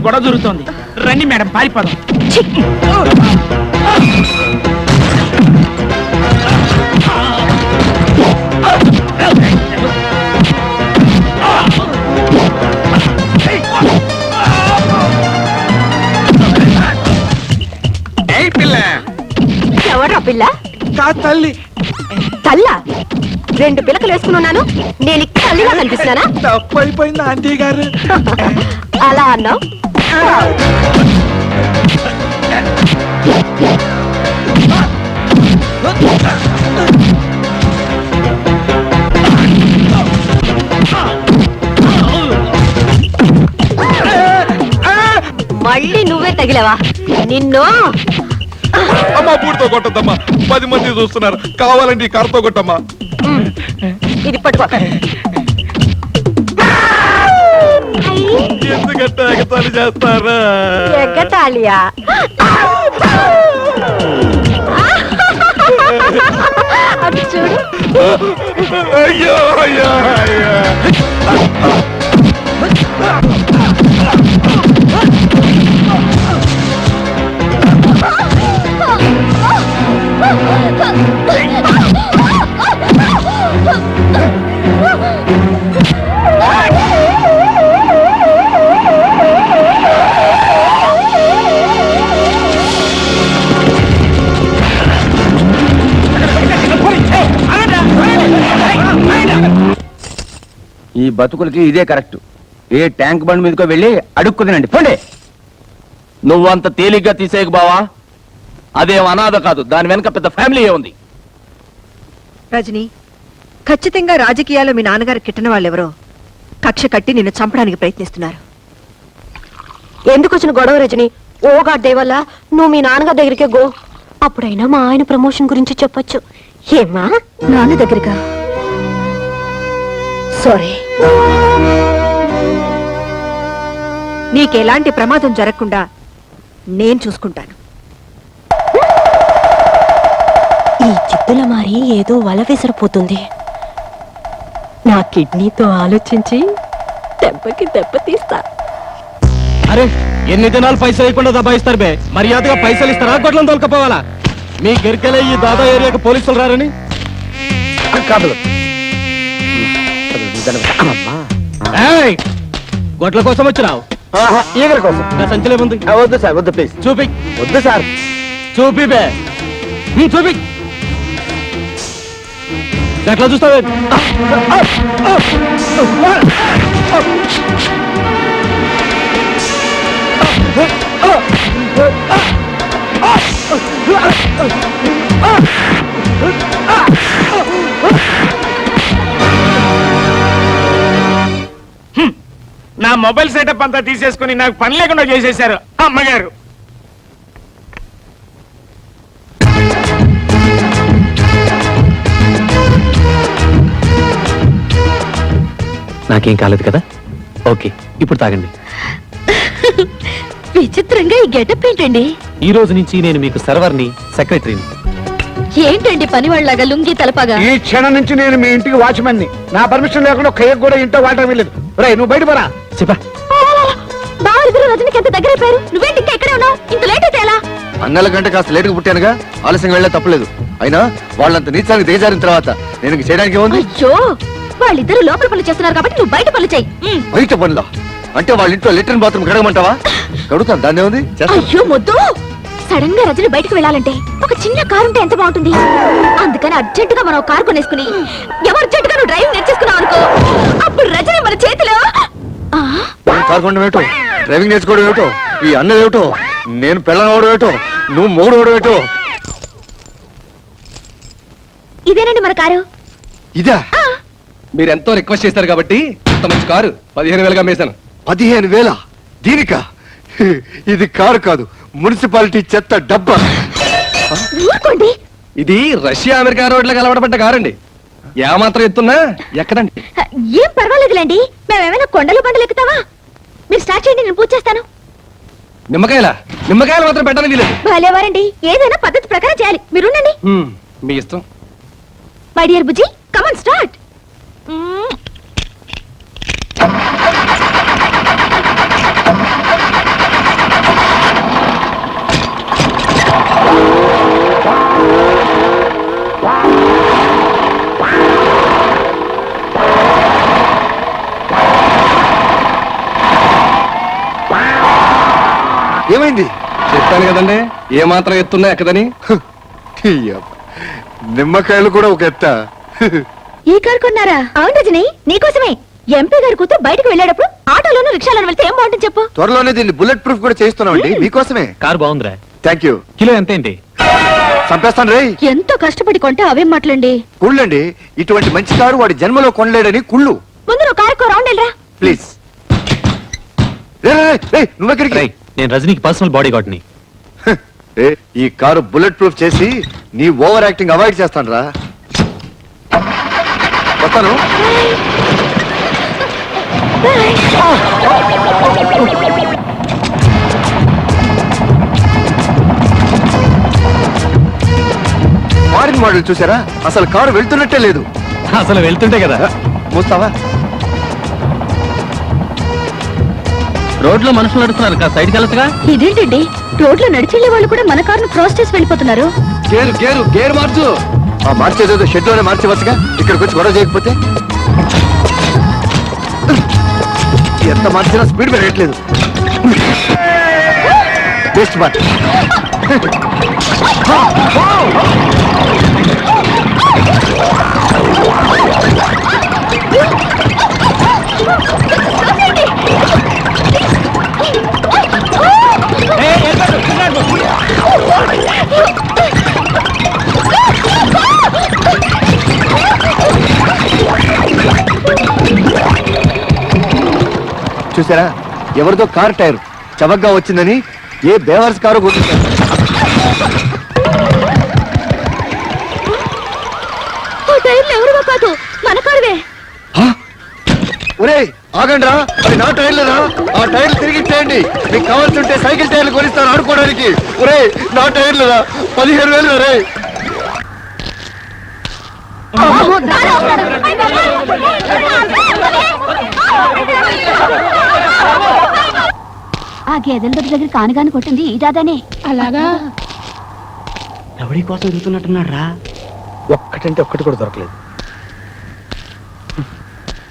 గొడవ జరుగుతోంది. రండి మేడం, పారిపోదాం. ఎవరా పిల్ల? తల్లి. తల్లా? 2 పిలకలు వేసుకున్నాను, నేను తల్లిగా కనిపిస్తానా? తప్పు అయిపోయింది ఆంటీ గారు. అలా అన్నావు. మళ్ళీ నువ్వే తగిలేవా? నిన్ను అమ్మా పూడితో కొట్టద్దమ్మా, 10 మంది చూస్తున్నారు. కావాలండి కర్రతో కొట్టమ్మా. ఇది పట్టుకో. ఎందుకంటే ఎగతాళి చేస్తారా? ఎగతాళియా? అది చూడు. అయ్యో అయ్యో అయ్యో. ఈ బతుకులకి ఇదే కరెక్ట్. ఏ ట్యాంక్ బండ్ మీదకో వెళ్ళి అడుక్కు తినండి పోండి. నువ్వంత తేలిగ్గా తీసేయకు బావా, అదేం అనాథ కాదు, దాని వెనక పెద్ద ఫ్యామిలీ ఉంది. రజని, ఖచ్చితంగా రాజకీయాల్లో మీ నాన్నగారు కిట్టిన వాళ్ళెవరో కక్ష కట్టి నిన్ను చంపడానికి ప్రయత్నిస్తున్నారు. ఎందుకు వచ్చిన గొడవ రజని? ఓ గాడ్డే వల్ల నువ్వు మీ నాన్నగారి దగ్గరికే గో. అప్పుడైనా మా ఆయన ప్రమోషన్ గురించి చెప్పొచ్చు. ఏమా? నాన్న దగ్గరగా? సారీ. నీకెలాంటి ప్రమాదం జరగకుండా నేను చూసుకుంటాను. ఈ చిత్తుల మారి ఏదో వల విసిరిపోతుంది. నా కిడ్నీతో ఆలోచించి దెబ్బకి దెబ్బ తీస్తా. అరే ఎన్ని దినాలు పైసలు ఇవ్వకుండా దబాయిస్తారు బే? మర్యాదగా పైసలు ఇస్తారా, గొడ్లను తోలుకపోవాలా? మీ గెరికెలే ఈ దాదా ఏరియాకి పోలీసులు రారని కాదు. గొడ్ల కోసం వచ్చినావు? ఈగల కోసం. నా సంచలే ఉంది. వద్దు సార్, వద్దు ప్లీజ్. చూపి. వద్దు సార్, చూపి బే, చూపి. ఎట్లా చూస్తావే? నా మొబైల్ సెటప్ అంతా తీసేసుకుని నాకు పని లేకుండా చేసేశారు అమ్మగారు. నాకేం కాలేదు కదా? ఓకే, ఇప్పుడు తాగండి. విచిత్రంగా ఈ గెటప్ ఏంటండి? ఈ రోజు నుంచి నేను మీకు సర్వర్ని, సెక్రటరీని. ఏంటండి పని వాళ్ళగా లుంగి తలపగా? ఈ క్షణం నుంచి నేను మీ ఇంటికి వాచ్మెన్ ని. నా పర్మిషన్ లేకుండా ఒక్క కూడా ఇంట్లో వాడటం వెళ్ళలేదు. రేయ్, నువ్వు బయట పోరా. చెప్పా. రజనికి ఎంత దగ్గర అయిపోయారు. నువ్వేంటి ఇంకా ఎక్కడే ఉన్నావు? ఇంత లేట్ అయితే ఎలా? అన్నల కంటే కాస్త లేటుగా పుట్టానుగా, ఆలస్యంగా వెళ్ళే తప్పలేదు. అయినా వాళ్ళంత నీచానికి దిగజారిన తర్వాత నేను చేయడానికి ఏముంది? అయ్యో, వాళ్ళిద్దరు లోపల పనులు చేస్తున్నారు కాబట్టి నువ్వు బయట పనులు చెయ్యి. బయట పనులా? అంటే వాళ్ళ ఇంట్లో లెట్రిన్ బాత్రూమ్ కడగమంటావా? కడుగుతాను, దాన్ని ఉంది. అయ్యో మొద్దు, సడన్ గా రజని బయటకు వెళ్ళాలంటే ఒక చిన్న కారు ఉంటే ఎంత బాగుంటుంది. అందుకని అర్జెంట్ గా మనం కారు కొనేసుకుని అర్జెంట్ గా నువ్వు డ్రైవింగ్ నేర్చేసుకున్నావు అనుకో, అప్పుడు రజని మన చేతిలో. కారు కొనడం ఏమిటో, డ్రైవింగ్ నేర్చుకోవడం ఏమిటో, ఈ అన్నది ఏమిటో, నేను పెళ్ళనవడం ఏమిటో, నువ్వు మూడవడం ఏమిటో. ఇదేనండి మన కారు. ఇదా? మీరు ఎంతో రిక్వెస్ట్ చేశారు కాబట్టి ఇంత మంచి కారు 15,000గా మేసాను. 15,000? దీనికా? ఇది కారు కాదు, మున్సిపాలిటీ చెత్త డబ్బా. ఊరుకోండి. ఇది రష్యా అమెరికా రోడ్లకు అలవాటుపడ్డ కారండి. ఏమాత్రం ఎత్తున్నా ఎక్కడండి. ఏం పర్వాలేదులేండి, మేమేమైనా కొండలు బండలు ఎక్కుతావా? మీరు స్టార్ట్ చేయండి, నేను పూజ చేస్తాను. నిమ్మకాయలు మాత్రం పెట్టడానికి లేదు. భలేవారండి, ఏదైనా పద్ధతి ప్రకారం చేయాలి. మీరుండండి. మీ ఇష్టం. My dear Bujji, come on start. ఏమైంది? చెప్పాను కదండి ఏ మాత్రం ఎత్తున్నా ఎక్కదని. అయ్యప్ప. నిమ్మకాయలు కూడా ఒక ఎత్త. ఈ కారు కొన్నారా? అవును రజని, నీకోసమే. ఎంపీ గారి కూతురు బయటకు వెళ్ళేటప్పుడు ఆటోలోనూ రిక్షాలోనూ వెళ్తే ఏం బాగుంటుంది చెప్పు. త్వరలోనే దీన్ని బుల్లెట్ ప్రూఫ్ కూడా చేస్తున్నామండి మీకోసమే. కారు బాగుందిరా. Thank you. కిలో ఎంత ఏంటి? చంపేస్తాను రే. ఎంతో కష్టపడి కొంటే అవేం మాటలండి. కుళ్ళండి, ఇటువంటి మంచి కారు వాడి జన్మలో కొనలేడని కుళ్ళు. ముందు నువ్వు కారుకో రౌండ్ వెళ్ళరా. ప్లీజ్. నువ్వెక్కడికి? రేయ్, నేను రజనీకి పర్సనల్ బాడీ గార్డ్ ని. ఈ కారు బుల్లెట్ ప్రూఫ్ చేసి నీ ఓవర్ యాక్టింగ్ అవాయిడ్ చేస్తాను రా. వస్తాను. ఫారిన్ మోడల్ చూసారా? అసలు కారు వెళ్తున్నట్టే లేదు. అసలు వెళ్తుంటే కదా. మూస్తావా? రోడ్లో మనుషులు నడుస్తున్నారు కదా, సైడ్కి వెళ్ళొచ్చుగా. ఇదేంటండి, రోడ్లో నడిచెళ్లే వాళ్ళు కూడా మన కారును క్రాస్ చేసి వెళ్ళిపోతున్నారు. గేరు గేరు గేరు మార్చు. ఆ మార్చేదేదో షెడ్ లోనే మార్చవచ్చుగా, ఇక్కడికి వచ్చి గొడవ చేయకపోతే. ఎంత మార్చినా స్పీడ్ పెరగట్లేదు. Best March. చూసారా, ఎవరిదో కార్ టైర్ చవగ్గా వచ్చిందని ఏ బేవర్స్ కారు కొట్టించారు. ఎవరివో కాదు, మన కారువే. ఒరే ఆగండి రా, అది నా టైర్లేనా? ఆ టైర్లు తిరిగిచ్చేయండి. మీకు కావాల్సింటే సైకిల్ టైర్లు కొనిస్తాను ఆడుకోవడానికి. ఒరే నా టైర్లేనా? 15,000 రే. ఆ గేదెల దగ్గర కానుగాని కొట్టింది ఈ దాదానే. అలాగా? ఎవడి కోసం ఎదుగుతున్నట్టున్నాడు రా. ఒక్కటంటే ఒక్కటి కూడా దొరకలేదు.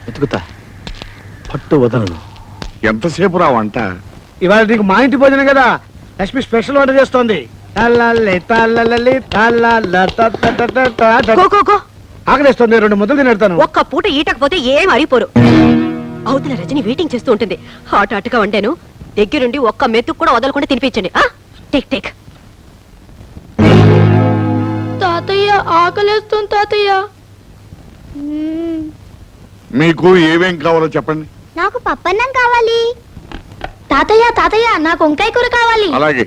వెతుకుతా, పట్టు వదలను. ఎంతసేపు రా వంట? ఇవాళ నీకు మా ఇంటి భోజనం కదా, లక్ష్మి స్పెషల్ వంట చేస్తోంది. ఆకలిస్తుంది, 2 ముద్దలు తినేడతాను. ఒక్క పూట ఈటకపోతే ఏం అరిపోరు. అవుతున్న రజని వెయిటింగ్ చేస్తూ ఉంటుంది. హాట్ హాట్ గా వండాను, దగ్గరుండి ఒక్క మెతుకు కూడా వదలకుండా తినిపించండి. Take take. తాతయ్య ఆకలేస్తుంది తాతయ్య. మీకు ఏమేం కావాలో చెప్పండి. నాకు పప్పన్నం కావాలి. తాతయ్య తాతయ్య నాకు వంకాయ కూర కావాలి. అలాగే.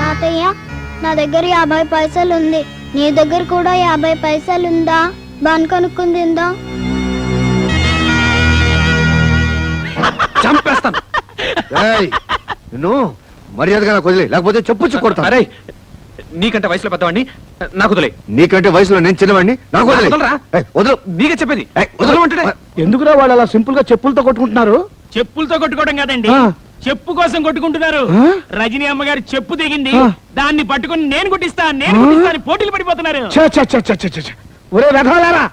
తాతయ్య నా దగ్గర 50 పైసలు ఉంది, నీ దగ్గర కూడా 50 పైసలు ఉందా? బాన్ కనుక్కుంది తిందా? చంపేస్తాను. నువ్వు మర్యాదగా నాకు వదిలే, లేకపోతే చెప్పు కొడతాను. అరే, నీకంటే వయసులో పెద్దవాడిని, నాకు వదిలే. నీకంటే వయసులో నేను చిన్నవాడిని, నాకు వదిలే. వదలరా? వదలు. నీకే చెప్పేది. వదలమంటే ఎందుకురా వాళ్ళు అలా సింపుల్ గా చెప్పులతో కొట్టుకుంటున్నారు? చెప్పులతో కొట్టుకోవడం కాదండి, చెప్పు కోసం కొట్టుకుంటున్నారు. రజనీ అమ్మగారు చెప్పు దిగింది, దాన్ని పట్టుకుని నేను కొట్టిస్తా అని పోటీలు పడిపోతున్నారు. ఒరే వెధవలారా,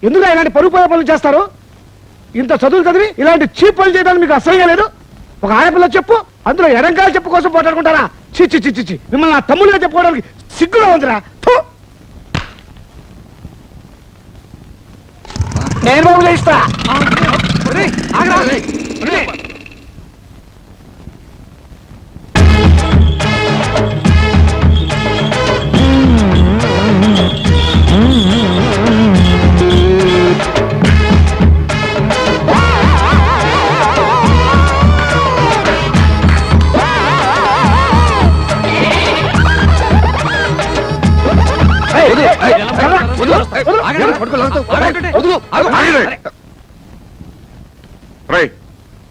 ఎందుకు ఇలాంటి పరుగు పనులు చేస్తారు? ఇంత చదువులు చదివి ఇలాంటి చీప్ పనులు చేయడానికి మీకు అసహ్యంగా లేదు? ఒక ఆడపిల్ల చెప్పు, అందులో ఎడంకాల చెప్పు కోసం పోటాడుకుంటారా? చిచ్చి చిచ్చి చిచ్చి, మిమ్మల్ని నా తమ్ముళ్ళగా చెప్పుకోవడానికి సిగ్గుగా ఉందిరా. నేను బాబు చేయిస్తా.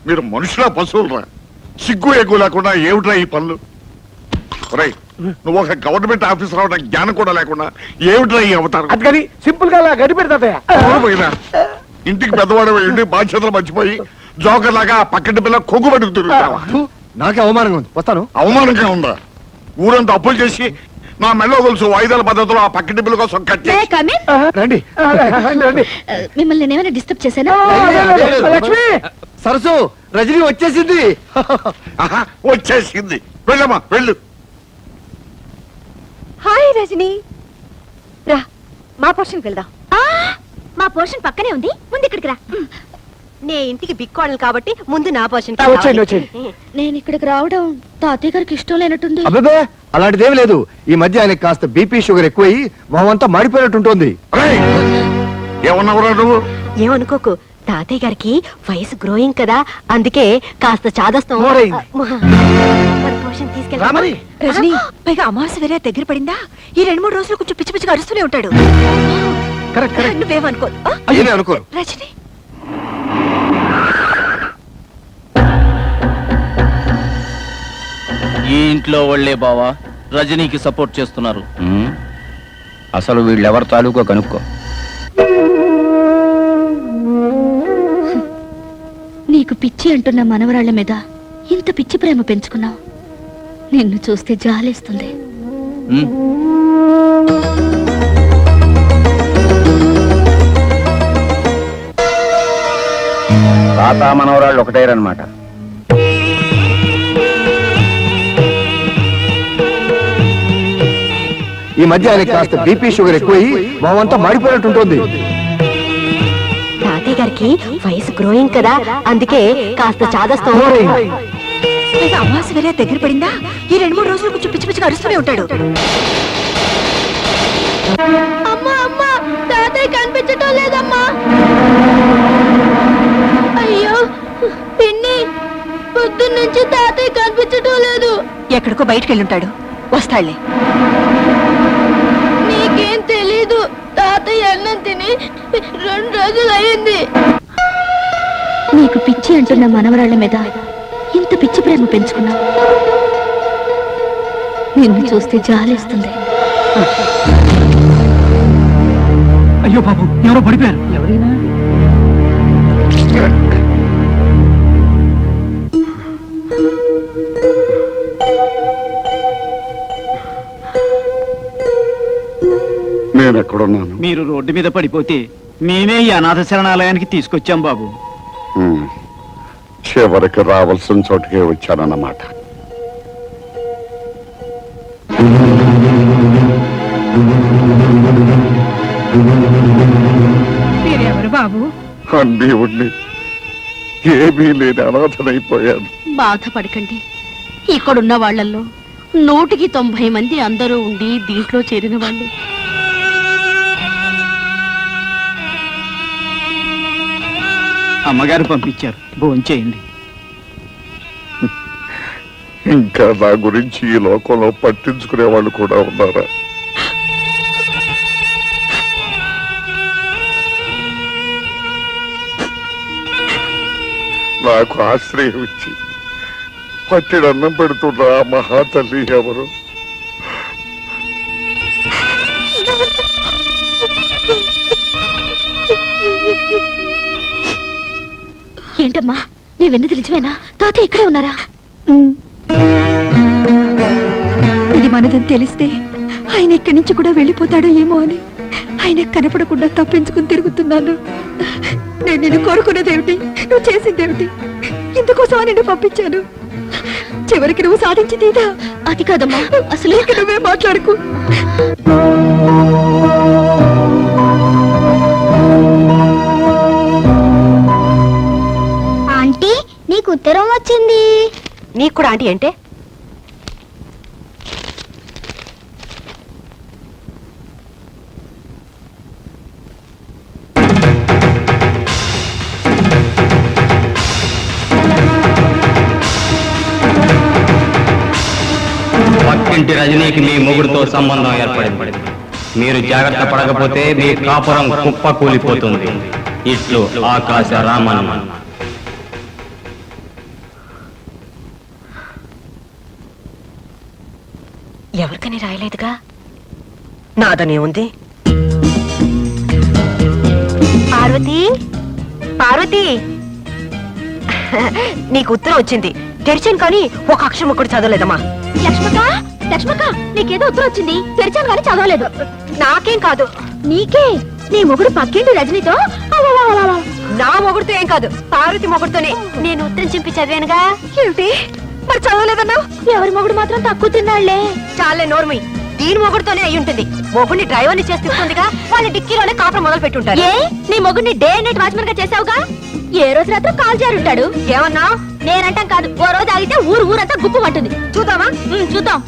మీరు మనుషుల పశువులరా? సిగ్గు ఎగ్గు లేకుండా ఏమిట్రా ఈ పనులు? రేయ్, నువ్వు ఒక గవర్నమెంట్ ఆఫీసర్ అవడానికి జ్ఞానం కూడా లేకుండా ఏమిట్రా ఈ అవతారం? అందుకని సింపుల్ గా అలా గడి పెడతాయా? పోయినా ఇంటికి పెద్దవాడు ఉండి బాధ్యతలు మర్చిపోయి జోకర్ లాగా పక్కటి పిల్ల కొగ్గు పట్టుకు తిరుగుతావా? నాకే అవమానంగా ఉంది, వస్తాను. అవమానంగా ఉందా? ఊరంతా అప్పులు చేసి నా మెళ్ళో గొలుసు వాయిదాల పద్ధతిలో ఆ పక్కింటి పిల్ల కోసం కట్ చేసి రండి రండి మిమ్మల్ని నేనేమైనా డిస్టర్బ్ చేశానా లక్ష్మి సరసు రజనీ వచ్చేసింది ఆహా, వచ్చేసింది. వెళ్ళమ్మా వెళ్ళు. హాయ్ రజని రా మా పోర్షన్కి వెళ్దాం మా పోర్షన్ పక్కనే ఉంది ముందు ఇక్కడికి రా నే ఇంటికి బిగ్ కోడలు కాబట్టి ముందు నా పోర్షన్ వచ్చేయండి వచ్చేయండి నేను ఇక్కడికి రావడం తాతయ్య గారికి ఇష్టం లేనట్టుంది అబ్బే అలాంటిదేమి లేదు. ఈ మధ్య ఆయనకి కాస్త బీపీ షుగర్ ఎక్కువై మొహమంతా మాడిపోయినట్టుంటోంది. రేయ్, ఏమన్నావురా నువ్వు? ఏమనుకోకు తాతయ్య గారికి వయసు గ్రోయింగ్ కదా అందుకే కాస్త చాదస్తం మోరైంది. మరి పోర్షన్ తీసుకెళ్తా రామని. రజని పైగా అమావాస్య వేరే దగ్గర పడిందా ఈ 2-3 రోజులు కొంచెం పిచ్చి పిచ్చిగా అరుస్తూనే ఉంటాడు కరెక్ట్ కరెక్ట్ నువ్వేమనుకో అయ్యనే అనుకోరు. రజని ఈ ఇంట్లో వాళ్ళే బావా రజనీకి సపోర్ట్ చేస్తున్నారు. అసలు వీళ్ళెవరి తాలూకో కనుక్కో. నీకు పిచ్చి అంటున్న మనవరాళ్ల మీద ఇంత పిచ్చి ప్రేమ పెంచుకున్నావు నిన్ను చూస్తే జాలేస్తుంది ఉమ్. తాత మనవరాళ్ళు ఒకటేరన్నమాట. ఈ మధ్య ఆయనకి కాస్త బీపీ షుగర్ ఎక్కువై మొహమంతా మాడిపోయినట్టుంటోంది. తాతయ్య గారికి వయసు గ్రోయింగ్ కదా అందుకే కాస్త చాదస్తం పైగా అమావాస్య వేరే దగ్గర పడిందా ఈ 2-3 రోజులు కొంచెం పిచ్చి పిచ్చిగా అరుస్తూనే ఉంటాడు అమ్మా అమ్మా తాతయ్య కనిపించటం లేదమ్మా అయ్యో పిన్ని పొద్దున్న నుంచి తాతయ్య కనిపించటం లేదు ఎక్కడికో బయటికి వెళ్ళుంటాడు వస్తాడులే నీకేం తెలీదు తాతయ్య అన్నం తిని 2 రోజులు అయింది నీకు పిచ్చి అంటున్న మనవరాళ్ల మీద ఇంత పిచ్చి ప్రేమ పెంచుకున్నావు నిన్ను చూస్తే జాలేస్తుంది అయ్యో బాబు ఎవరో పడిపోయారు. ఎవరైనా నేను ఎక్కడున్నాను? మీరు రోడ్డు మీద పడిపోతే మేమే ఈ అనాథ శరణాలయానికి తీసుకొచ్చాం బాబు. ఉమ్, చివరికి రావాల్సిన చోటుకే వచ్చానన్నమాట. మీరెవరు బాబు అన్నీ ఉండి ఏమీ లేని అనాథనైపోయాను. బాధపడకండి ఇక్కడున్న వాళ్ళల్లో 190 మంది అందరూ ఉండి దీంట్లో చేరిన వాళ్ళు అమ్మగారు పంపించారు భోంచేయండి. ఇంకా నా గురించి ఈ లోకంలో పట్టించుకునే వాళ్ళు కూడా ఉన్నారా? నాకు ఆశ్రయం ఇచ్చి పట్టిడన్నం పెడుతున్న ఆ మహాతల్లి ఎవరు? ఏంటమ్మా నీ వెన్నది నిజమేనా తాతయ్య ఇక్కడే ఉన్నారా ఇది మనదని తెలిస్తే ఆయన ఇక్కడి నుంచి కూడా వెళ్ళిపోతాడో ఏమో అని ఆయన కనపడకుండా తప్పించుకుని తిరుగుతున్నాను నేను నిన్ను కోరుకున్నదేమిటి నువ్వు చేసిందేమిటి ఇందుకోసం నిన్ను పంపించాను చివరికి నువ్వు సాధించింది ఇదా అది కాదమ్మా అసలు ఇక నువ్వే మాట్లాడుకు ఆంటీ నీకు ఉత్తరం వచ్చింది నీకు కూడా ఆంటీ అంటే పక్కింటి రజనీకి మీ మొగుడుతో సంబంధం ఏర్పడింది. మీరు జాగ్రత్త పడకపోతే మీ కాపురం కుప్ప కూలిపోతుంది. ఇట్లు ఆకాశ రామన్. ఎవరికని రాయలేదుగా నాదనే ఉంది పార్వతి పార్వతి నీకు ఉత్తరం వచ్చింది తెరిచాను కానీ ఒక అక్షరం కూడా చదవలేదమ్మా. లక్ష్మక్క లక్ష్మక్క నీకేదో ఉత్తరం వచ్చింది, తెరిచాను కానీ చదవలేదు. నాకేం కాదు, నీకే. నీ మొగుడు పక్కింటి రజనీతో అవ్వవ్వవ్వవ్వ. నా మొగుడుతో ఏం కాదు, పార్వతి మొగుడుతోనే. నేను ఉత్తరం చింపి చదివానుగా. ఏమిటి మరి చదవలేదన్నావు? ఎవరి మొగుడు మాత్రం తక్కువ తిన్నాళ్లే. చాలే నోర్మి, దీని మొగుడుతోనే అయి ఉంటుంది. మొగుడిని డ్రైవర్ని చేసి తిప్పుతుందిగా, వాళ్ళ డిక్కీలోనే కాపురం మొదలు పెట్టుంటారు. ఏ నీ మొగుడిని డే నైట్ వాచ్మెన్ గా చేసావుగా? ఏ రోజు రాత్రి కాల్ జారుంటాడు. ఏమన్నా? నేనంటాం కాదు, ఓ రోజు ఆగితే ఊరంతా గుప్పు అంటుంది. చూద్దామా? చూద్దాం.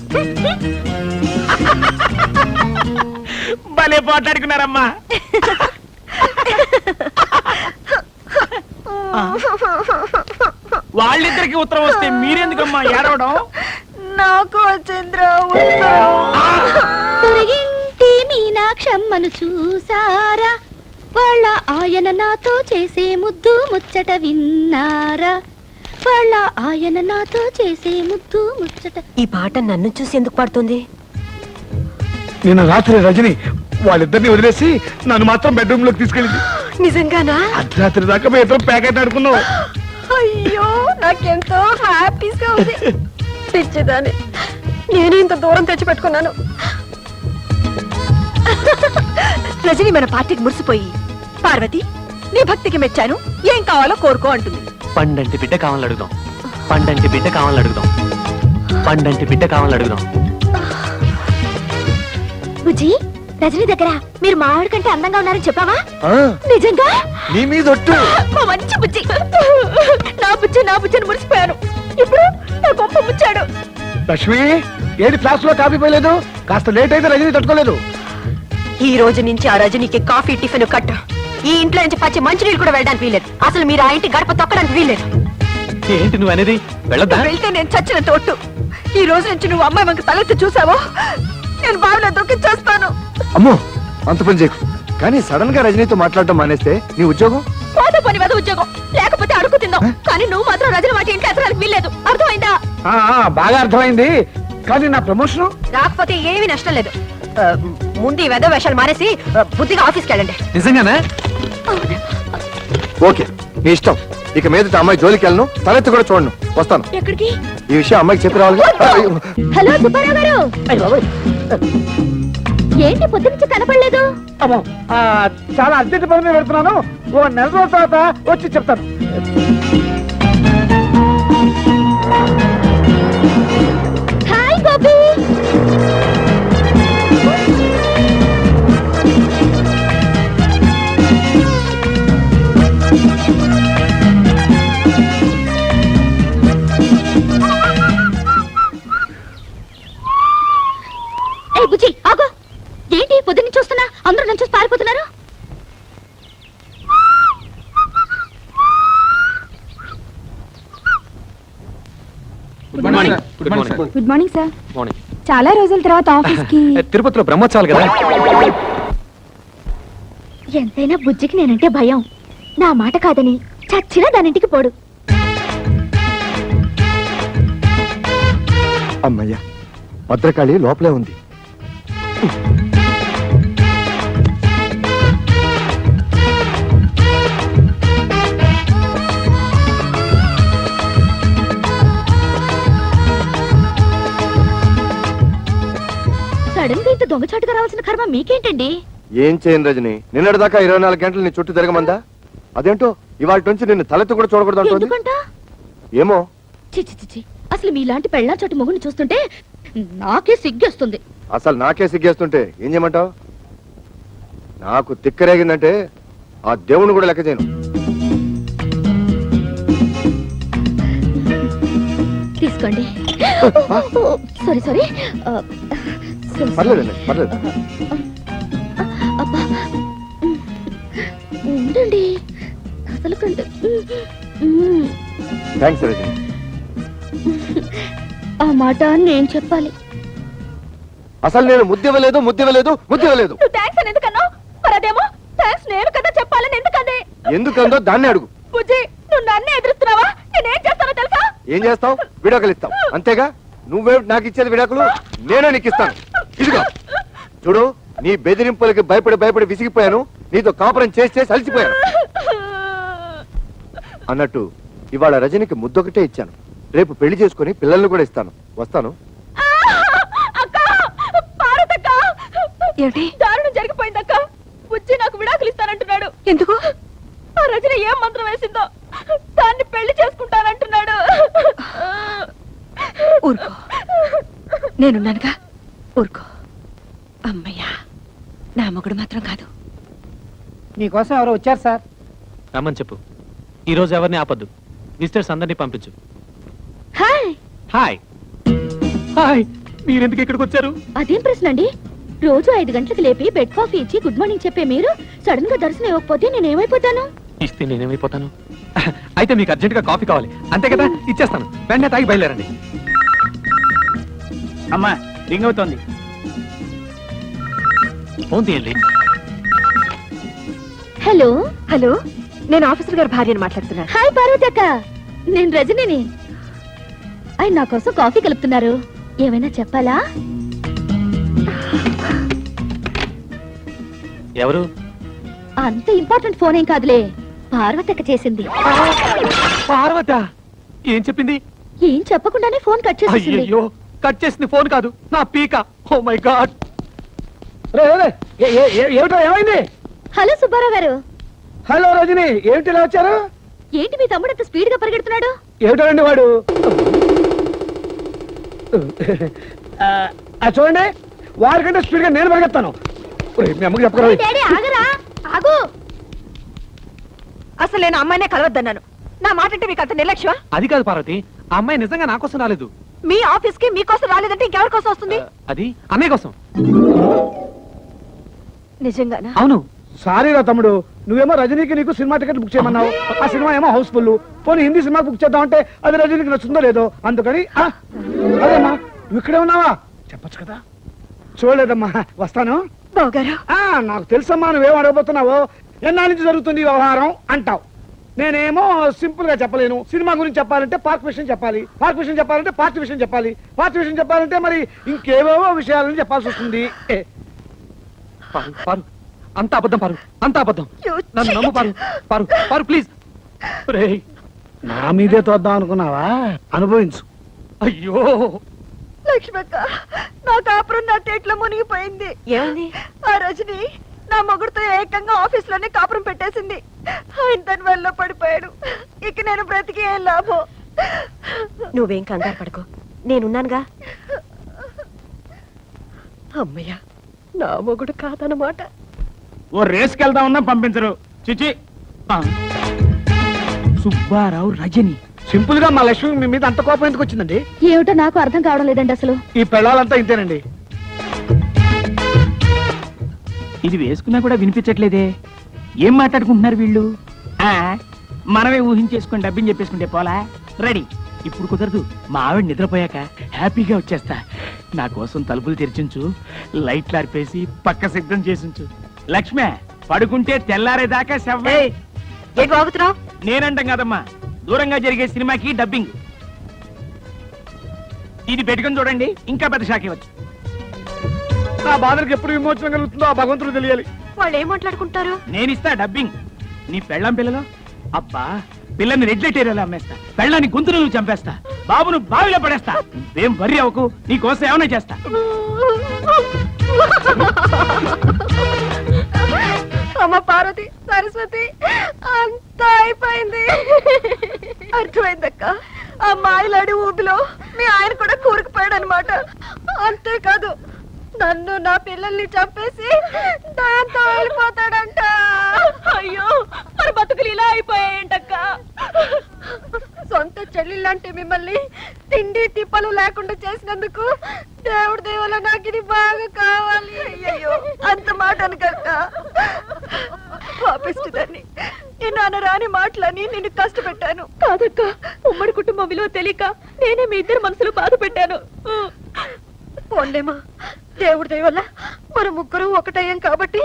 భలే పోట్లాడుకున్నారమ్మా. వాళ్ళిద్దరికి ఉత్తరం వస్తే మీరెందుకమ్మా ఏడవడం? నాకు వచ్చింద్రా పొరగింటి మీనాక్షమ్మను చూసారా? వాళ్ళ ఆయన నాతో చేసే ముద్దు ముచ్చట విన్నారా? వాళ్ళ ఆయన నాతో చేసే ముద్దు ముచ్చట. ఈ పాట నన్ను చూసి ఎందుకు పాడుతుంది? నిన్న రాత్రి రజని వాళ్ళిద్దరిని వదిలేసి నన్ను మాత్రం బెడ్రూమ్ లోకి తీసుకెళ్ళింది. నిజంగానా? అర్ధరాత్రి దాకా మేము ఇద్దరం ప్యాకెట్ ఆడుకున్నాం. అయ్యో, నాకెంతో హ్యాపీగా ఉంది. పిచ్చిదాన్ని, నేను ఇంత దూరం తెచ్చి పెట్టుకున్నాను. రజని మన పార్టీకి మురిసిపోయి, పార్వతి నీ భక్తికి మెచ్చాను, ఏం కావాలో కోరుకో అంటుంది. పండంటి బిడ్డ కావాలని అడుగుదాం, పండంటి బిడ్డ కావాలని అడుగుదాం, పండంటి బిడ్డ కావాలని అడుగుదాం. బుజ్జి, రజనీ దగ్గర మీరు మావాడి కంటే అందంగా ఉన్నారని చెప్పావా? ఆ, నిజంగా? నీ మీద ఒట్టు. మా మంచి బుజ్జి. నా బుజ్జిని మురిసిపోయాను. ఇప్పుడు నా గొప్ప ముచ్చాడు. లక్ష్మి, ఏది ఫ్లాస్ లో కాఫీ పోయలేదు? కాస్త లేట్ అయితే రజని తట్టుకోలేదు. ఈ రోజు నుంచి ఆ రజనీకి కాఫీ టిఫిన్ కట్ట. ఈ ఇంట్లో నుంచి పచ్చి మంచినీళ్ళు కూడా వెళ్ళడానికి వీలేదు. అసలు మీరు ఆ ఇంటి గడప తొక్కడానికి వీలేదు. ఏంటి నువ్వు అనేది? వెళ్ళదా? వెళ్తే నేను చచ్చిన తోటు. ఈ రోజు నుంచి నువ్వు అమ్మాయి మనకు తలెత్తి చూసావో నేను బావిలో దొక్కి చేస్తాను. అమ్మో, అంత పని చేయకు. కానీ సడన్ గా రజనీతో మాట్లాడటం మానేస్తే నీ ఉద్యోగం? పోతే పని వద ఉద్యోగం, లేకపోతే అడుగు తిందాం. కానీ నువ్వు మాత్రం రజని వాటి ఇంట్లో ఎత్తడానికి వీల్లేదు. అర్థమైందా? బాగా అర్థమైంది. కానీ నా ప్రమోషన్ రాకపోతే ఏమీ నష్టం లేదు. ముందు ఈ వెధ వేషాలు మానేసి బుద్ధిగా ఆఫీస్కి వెళ్ళండి. నిజంగానే? ఓకే, నీ ఇష్టం. ఇక మీదట అమ్మాయి జోలికి వెళ్ళను, తలెత్తి కూడా చూడను. వస్తాను. ఎక్కడికి? ఈ విషయం అమ్మాయికి చెప్పి రావాలి. హలో సుబ్బారావు గారు, ఏంటి పొద్దు నుంచి కనపడలేదు? అమ్మో, చాలా అర్జెంట్ పని మీద పెడుతున్నాను. ఓ నెల రోజుల తర్వాత వచ్చి చెప్తాను. హాయ్ గోపి. ఏ బుజ్జి, ఆగు. ఏంటి పొద్దున్న చూస్తున్నా అందరూ నుంచి పారిపోతున్నారు? Good morning. Good morning. Good morning sir. Morning. చాలా రోజుల తర్వాత ఆఫీస్ కి. తిరుపతిలో బ్రహ్మోత్సవాలు కదా. ఎంతైనా బుజ్జికి నేనంటే భయం. నా మాట కాదని చచ్చినా దానింటికి పోడు. అమ్మయ్యా, భద్రకాళి లోపలే ఉంది. సడన్ గా ఇంత దొంగచాటుగా రావాల్సిన కర్మ మీకేంటండి? ఏం చేయను రజని, నిన్నటిదాకా 24 గంటలు నీ చుట్టూ తిరగమందా? అదేంటో ఇవాళ నుంచి నిన్ను తలెత్తి కూడా చూడకూడదు అంటుంది. ఎందుకంట? ఏమో. చిచి, అసలు మీలాంటి పెళ్ళా చోటు మొగుని చూస్తుంటే నాకే సిగ్గేస్తుంది. అసలు నాకే సిగ్గేస్తుంటే ఏం చేయమంటావు? నాకు తిక్కరేగిందంటే ఆ దేవుని కూడా లెక్క చేయను. తీసుకోండి. సారీ. పర్లేదండి, పర్లేదు. అబ్బా, ఉండండి. అసలు థ్యాంక్స్ రజని. ఆ మాట నేను చెప్పాలి. అసలు నేను ముద్దివ్వలేదు. థ్యాంక్స్ అని ఎందుకన్నావు? మరి అదేమో థ్యాంక్స్ నేను కదా చెప్పాలని ఎందుకంది? ఎందుకందో దాన్ని అడుగు. బుజ్జి, నువ్వు నన్నే ఎదురుస్తున్నావా? నేనేం చేస్తానో తెలుసా? ఏం చేస్తావు? విడాకులు ఇస్తావు అంతేగా. నువ్వే నాకు ఇచ్చేది విడాకులు, నేనే నీకు ఇస్తాను. ఇదిగో చూడు, నీ బెదిరింపులకి భయపడి విసిగిపోయాను. నీతో కాపురం చేసి అలసిపోయాను. అన్నట్టు ఇవాళ రజనికి ముద్దొకటే ఇచ్చాను. రేపు పెళ్లి చేసుకుని పిల్లల్ని కూడా ఇస్తాను. వస్తాను. ఏమిటి దారుణం జరిగిపోయిందక్క. బుజ్జి నాకు విడాకులు ఇస్తానంటున్నాడు. ఎందుకు? ఆ రజని ఏం మంత్రం వేసిందో దాన్ని పెళ్లి చేసుకుంటానంటున్నాడు. ఊరుకో, నేనున్నానుగా, ఊరుకో. అమ్మయ్యా, నా మొగుడు మాత్రం కాదు. మీకోసం ఎవరో వచ్చారు సార్. రమ్మని చెప్పు. ఈ రోజు ఎవరిని ఆపద్దు. విజిటర్స్ అందరినీ పంపించు. హాయ్. హాయ్ హాయ్, మీరెందుకు ఇక్కడికి వచ్చారు? అదేం ప్రశ్న అండి? రోజు 5 గంటలకు లేపి బెడ్ కాఫీ ఇచ్చి గుడ్ మార్నింగ్ చెప్పే మీరు సడన్ గా దర్శనం ఇవ్వకపోతే నేనేమైపోతాను? ఇస్తే నేనేమైపోతాను? అయితే మీకు అర్జెంట్ గా కాఫీ కావాలి అంతే కదా, ఇచ్చేస్తాను. వెంటనే తాగి బయలుదేరండి. అమ్మా రింగ్ అవుతోంది. ఫోన్ తీయండి. హలో. హలో, నేను ఆఫీసర్ గారి భార్యను మాట్లాడుతున్నాను. హాయ్ పార్వతి అక్క, నేను రజనిని. ఆయన నా కోసం కాఫీ కలుపుతున్నారు. ఏమైనా చెప్పాలా? ఎవరు? అంత ఇంపార్టెంట్ ఫోన్ ఏం కాదులే, పార్వతి అక్క చేసింది. పార్వత ఏం చెప్పింది? ఏం చెప్పకుండానే ఫోన్ కట్ చేసేసింది. అయ్యో, కట్ చేసింది ఫోన్ కాదు, నా పీక. Oh my God. ఏమిటో ఏమైంది? హలో సుబ్బారావు గారు. హలో రజని, ఏమిటి ఇలా వచ్చారు? ఏంటి మీ తమ్ముడు అంత స్పీడ్ గా పరిగెడుతున్నాడు? ఏమిటండి వాడు? చూడండి, వారికంటే స్పీడ్ గా నేను పరిగెత్తాను. మీ అమ్మకి చెప్పకరా. డాడీ ఆగరా, ఆగు. అసలు నేను అమ్మాయినే కలవద్దన్నాను. నా మాట అంటే మీకు అంత నిర్లక్ష్యమా? అది కాదు పార్వతి, ఆ అమ్మాయి నిజంగా నా కోసం రాలేదు. మీ ఆఫీస్ కి మీకోసం రాలేదంటే ఇంకెవరి కోసం వస్తుంది? అది అన్నయ్య కోసం. నిజంగానా? అవును. సారీ రా తమ్ముడు, నువ్వేమో రజనీకి నీకు సినిమా టికెట్ బుక్ చేయమన్నావు. ఆ సినిమా ఏమో హౌస్ఫుల్. పోనీ హిందీ సినిమా బుక్ చేద్దాం అంటే అది రజనీకి నచ్చుందో లేదో, అందుకని అదేమ్మా నువ్వు ఇక్కడే ఉన్నావా? చెప్పొచ్చు కదా. చూడలేదమ్మా, వస్తాను. బావగారు, నాకు తెలుసమ్మా నువ్వేం అడగబోతున్నావో. ఎన్నాళ్ళ నుంచి జరుగుతుంది ఈ వ్యవహారం అంటావు. నేనేమో సింపుల్ గా చెప్పలేను. సినిమా గురించి చెప్పాలంటే పార్క్ విషయం చెప్పాలి, పార్క్ విషయం చెప్పాలంటే పార్టీ విషయం చెప్పాలి, పార్టీ విషయం చెప్పాలంటే మరి ఇంకేవేవో విషయాలని చెప్పాల్సి వస్తుంది. పారు, పారు, అంత అబద్ధం పారు, అంత అబద్ధం. నన్ను నమ్ము పారు, పారు, పారు ప్లీజ్. నా మీదే తోద్దాం అనుకున్నావా? అనుభవించు. అయ్యో లక్ష్మక్క, నా కాపురం నా టేట్లో మునిగిపోయింది. ఏమైంది? ఆ రజని నా మొగుడుతో ఏకంగా ఆఫీస్ లోనే కాపురం పెట్టేసింది. ఆయన దాని వల్ల పడిపోయాడు. ఇక నేను బ్రతికి ఏం లాభం? నువ్వేం కంగారు పడకు, నేనున్నానుగా. అమ్మయ్య, నా మొగుడు కాదనమాట. ఓ రేస్కి వెళ్దామన్నా పంపించరు. చిచి. సుబ్బారావు రజని. సింపుల్ గా మా లక్ష్మి మీ మీద అంత కోపం ఎందుకు వచ్చిందండి? ఏమిటో నాకు అర్థం కావడం లేదండి అసలు. ఈ పెళ్ళాలంతా ఇంతేనండి. ఇది వేసుకున్నా కూడా వినిపించట్లేదే. ఏం మాట్లాడుకుంటున్నారు వీళ్ళు? మనమే ఊహించేసుకుని డబ్బిని చెప్పేసుకుంటే పోలా. రెడీ. ఇప్పుడు కుదరదు, మా ఆవిడ నిద్రపోయాక హ్యాపీగా వచ్చేస్తా. నా కోసం తలుపులు తెరిచించు, లైట్లు ఆర్పేసి పక్క సిద్ధం చేసించు. లక్ష్మే, పడుకుంటే తెల్లారేదాకా శవ్వే. ఏంటి బాగుతున్నావు? నేనంటాం కదమ్మా, దూరంగా జరిగే సినిమాకి డబ్బింగ్. ఇది పెట్టుకొని చూడండి, ఇంకా పెద్ద షాక్ ఇవ్వచ్చు. నా బాధలకు ఎప్పుడు విమోచన కలుగుతుందో ఆ భగవంతుడు తెలియాలి. వాళ్ళు ఏం మాట్లాడుకుంటారు? నేనిస్తా డబ్బింగ్. నీ పెళ్ళాం పిల్లలు అబ్బా, పిల్లని రెడ్ లైట్ ఏరియాలో అమ్మేస్తా, పెళ్ళాన్ని గొంతులు చంపేస్తా, బాబును బావిలో పడేస్తా. ఏం వర్రీ అవ్వకు, నీ కోసం ఏమైనా చేస్తా. అమ్మ పార్వతి, సరస్వతి, అంతా అయిపోయింది. అర్థమైందక్క, ఆ మాయలాడి ఊబిలో మీ ఆయన కూడా కూరుకుపోయాడు అనమాట. అంతేకాదు, నన్ను నా పిల్లల్ని చంపేసి దాంతో వెళ్ళిపోతాడంట. అయ్యో, మరి బతుకులు ఇలా అయిపోయాయంటక్క. సొంత చెల్లిలాంటి మిమ్మల్ని తిండి తిప్పలు లేకుండా చేసినందుకు దేవుడి దేవల నాకు ఇది బాగా కావాలి. అయ్యో, అంత మాట అనకక్క. పాపిస్తుందని నేను అనరాని మాటలని నిన్ను కష్టపెట్టాను. కాదక్క, ఉమ్మడి కుటుంబం విలువ తెలియక నేనే మీ ఇద్దరు మనసులు బాధ పెట్టాను. పోన్లేమా, దేవుడి దయ వల్ల మన ముగ్గురు ఒకటయ్యాం కాబట్టి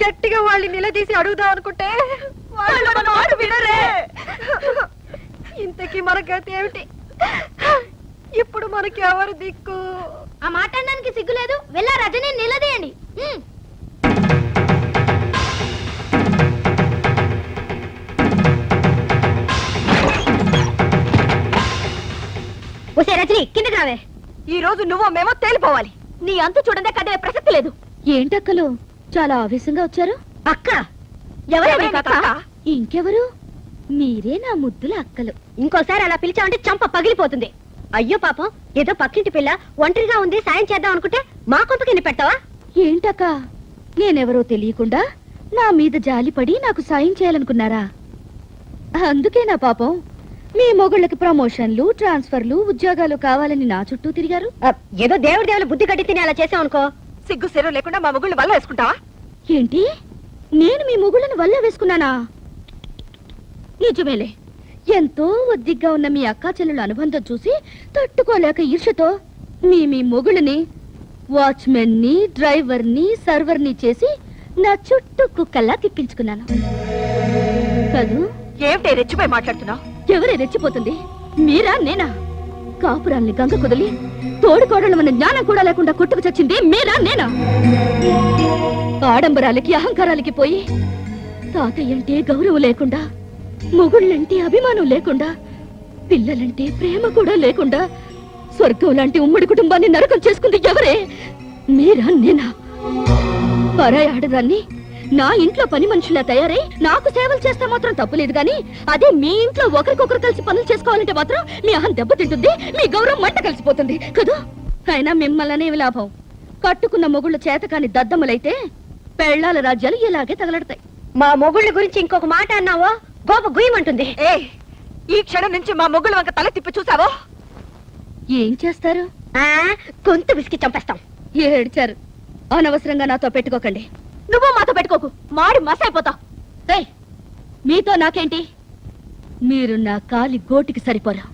గట్టిగా వాళ్ళని నిలదీసి అడుగుదాం అనుకుంటే వాళ్ళు మన మాట వినరే. ఇంతకీ మన గతి ఏమిటి? ఇప్పుడు మనకి ఎవరు దిక్కు? ఆ మాట అనడానికి సిగ్గులేదు. వెళ్ళా రజని నిలదీయండి. ఒసే రజని కిందకి రావే. ఈ రోజు నువ్వు మేమో తేలిపోవాలి. నీ అంతు చూడందే కదే ప్రసక్తి లేదు. ఏంటక్కలు చాలా ఆవేశంగా వచ్చారు? అక్క ఎవరే మీకు అక్క? ఇంకెవరు? మీరే నా ముద్దుల అక్కలు. ఇంకోసారి అలా పిలిచావంటే చంప పగిలిపోతుంది. అయ్యో పాపం, ఏదో పక్కింటి పిల్ల ఒంటరిగా ఉంది, సాయం చేద్దాం అనుకుంటే మా కొంప కింద పెట్టావా? ఏంటక్క, నేనెవరో తెలియకుండా నా మీద జాలిపడి నాకు సాయం చేయాలనుకున్నారా? అందుకే నా పాపం మీ మొగుళ్ళకి ప్రమోషన్లు, ట్రాన్స్ఫర్లు, ఉద్యోగాలు కావాలని నా చుట్టూ తిరిగారు. ఏదో దేవుడి బుద్ధి కట్టి తిని అలా చేసావు అనుకో. సిగ్గు సెరవు లేకుండా మా మొగుళ్ళు వల్ల వేసుకుంటావా? ఏంటి, నేను మీ మొగుళ్ళని వల్ల వేసుకున్నానా? నిజమేలే, ఎంతో ఒద్దిగ్గా ఉన్న మీ అక్కా చెల్లెల అనుబంధం చూసి తట్టుకోలేక ఈర్షతో మీ మొగుళ్ళని వాచ్మెన్ని, డ్రైవర్ని, సర్వర్ని చేసి నా చుట్టూ కుక్కల్లా తిప్పించుకున్నాను కదూ. ఏమిటే రెచ్చిపోయి మాట్లాడుతున్నావు? ఎవరే రెచ్చిపోతుంది, మీరా నేనా? కాపురాల్ని గంగ కుదిలి తోడుకోడలు మన జ్ఞానం కూడా లేకుండా కొట్టుకు చచ్చింది మీరా నేనా? ఆడంబరాలకి అహంకారాలకి పోయి తాతయ్యంటే గౌరవం లేకుండా, మొగుళ్ళంటే అభిమానం లేకుండా, పిల్లలంటే ప్రేమ కూడా లేకుండా స్వర్గం లాంటి ఉమ్మడి కుటుంబాన్ని నరకం చేసుకుంది ఎవరే? మీరా నేనా? పరాయి ఆడదాన్ని నా ఇంట్లో పని మనుషులా తయారై నాకు సేవలు చేస్తే మాత్రం తప్పులేదు గాని, అదే మీ ఇంట్లో ఒకరికొకరు కలిసి పనులు చేసుకోవాలంటే మాత్రం మీ అహం దెబ్బతింటుంది, మీ గౌరవం మంట కలిసిపోతుంది కదా. అయినా మిమ్మల్ని లాభం, కట్టుకున్న మొగుళ్ళు చేతకాని దద్దమ్మలైతే పెళ్లాల రాజ్యాలు ఇలాగే తగలడతాయి. మా మొగుళ్ళ గురించి ఇంకొక మాట అన్నావో గోప గుయ్యమంటుంది. ఈ క్షణం నుంచి మా మొగుళ్ళ వంక తల తిప్పి చూసావో ఏం చేస్తారు? గొంతు విసికి చంపేస్తాం. ఏడ్చారు. అనవసరంగా నాతో పెట్టుకోకండి. నువ్వు మాతో పెట్టుకోకు, మాడి మసైపోతావు. మీతో నాకేంటి? మీరు నా కాలి గోటికి సరిపోరా.